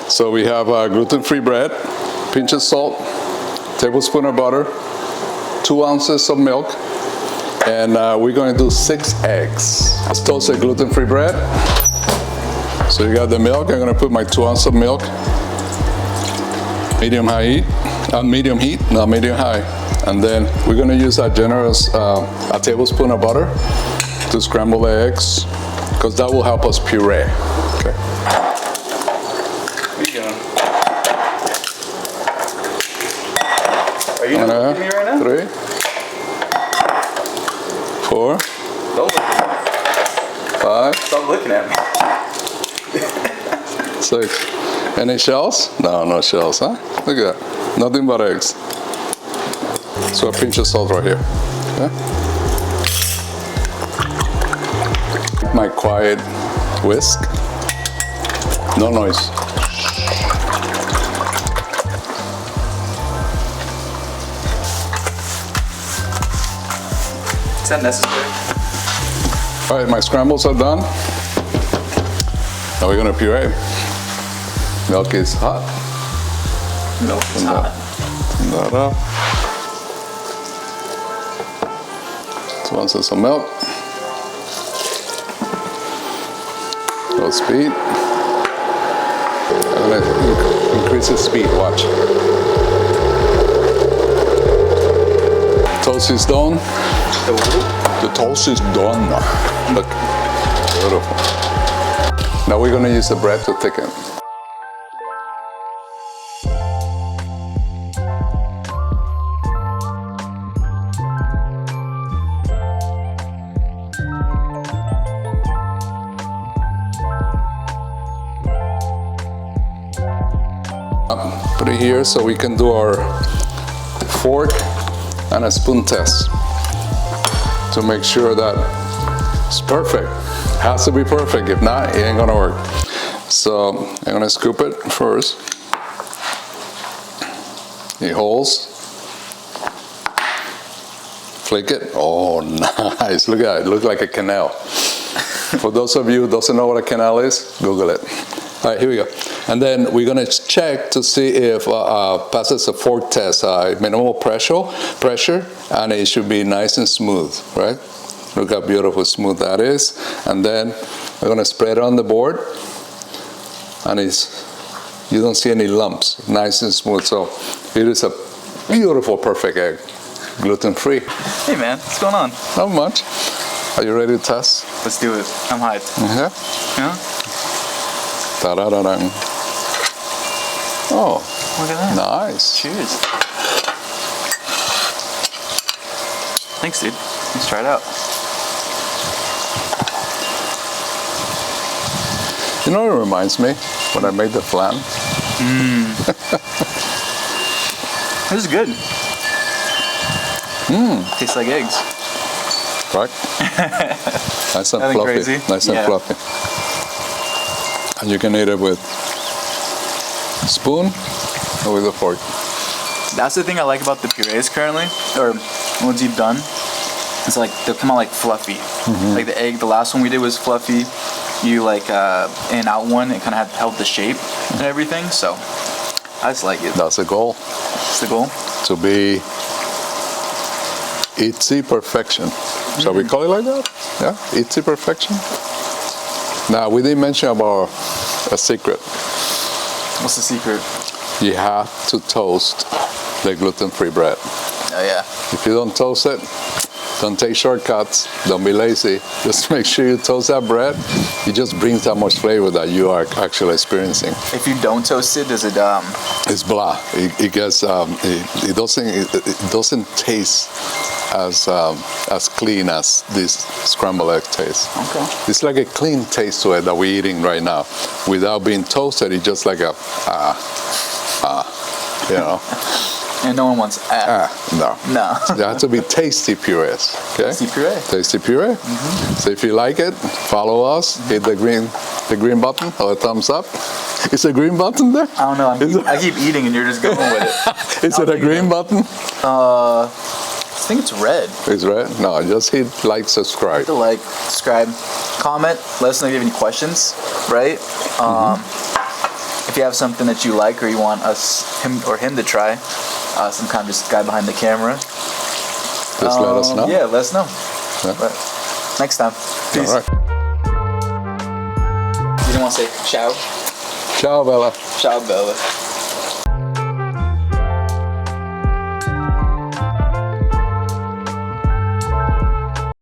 So we have gluten-free bread, pinch of salt, tablespoon of butter, 2 ounces of milk, and we're going to do 6 eggs. Let's toast the gluten-free bread. So you got the milk. I'm going to put my 2 ounces of milk, medium heat, not medium high. And then we're going to use a generous a tablespoon of butter to scramble the eggs, because that will help us puree. Okay. Where you going? Are you gonna look at me right now? 3, 4, Don't look at me. 5. Stop looking at me. 6. Any shells? No, no shells, huh? Look at that. Nothing but eggs. So a pinch of salt right here. Okay. My quiet whisk. No noise. Is that necessary? All right, my scrambles are done. Now we're gonna puree. Milk is hot. Milk is hot. Turn that up. 2 ounces of milk. Low speed. I'm gonna increase the speed, watch. Toast is done. The toast is done. Look, beautiful. Now we're gonna use the bread to thicken. Put it here so we can do our fork and a spoon test to make sure that it's perfect. Has to be perfect. If not, it ain't gonna work. So I'm gonna scoop it first. It holds. Flick it. Oh, nice. Look at it. It looks like a canal. For those of you who doesn't know what a canal is, Google it. All right, here we go. And then we're gonna check to see if passes a fork test, minimal pressure, and it should be nice and smooth, right? Look how beautiful smooth that is. And then we're gonna spread it on the board, and you don't see any lumps, nice and smooth. So it is a beautiful, perfect egg, gluten-free. Hey man, what's going on? Not much. Are you ready to test? Let's do it. I'm hyped. Yeah? Ta-da-da-dang. Oh, Look at that. nice. Cheers. Thanks, dude. Let's try it out. You know what it reminds me? When I made the flan. This is good. Tastes like eggs. Right? Nice and fluffy. Crazy? Nice and fluffy. And you can eat it with spoon or with a fork. That's the thing I like about the purees currently, or ones you've done. It's like they'll come out like fluffy. Like the egg, the last one we did was fluffy. You like in and out one, it kind of held the shape and everything. So I just like it. That's the goal. That's the goal. To be IDDSI perfection. Shall we call it like that? Yeah, IDDSI perfection. Now we didn't mention about a secret. What's the secret? You have to toast the gluten-free bread. Oh yeah. If you don't toast it, don't take shortcuts, don't be lazy. Just make sure you toast that bread. It just brings that much flavor that you are actually experiencing. If you don't toast it, does it It's blah. It gets it doesn't taste as clean as this scrambled egg tastes. Okay. It's like a clean taste to it that we're eating right now. Without being toasted, it's just like a you know. And no one wants No. No. They have to be tasty purees. Okay? Tasty puree. Tasty puree. So if you like it, follow us. Hit the green button or the thumbs up. Is a green button there? I don't know. I keep eating and you're just going with it. Is it a green button? I think it's red. It's red? No, just hit like, subscribe. To like, subscribe, comment. Let us know if you have any questions. Right? if you have something that you like or you want him to try, some kind of just guy behind the camera, just let us know. Yeah, let us know. Yeah. But next time. Peace. All right. You didn't want to say ciao? Ciao, Bella. Ciao, Bella.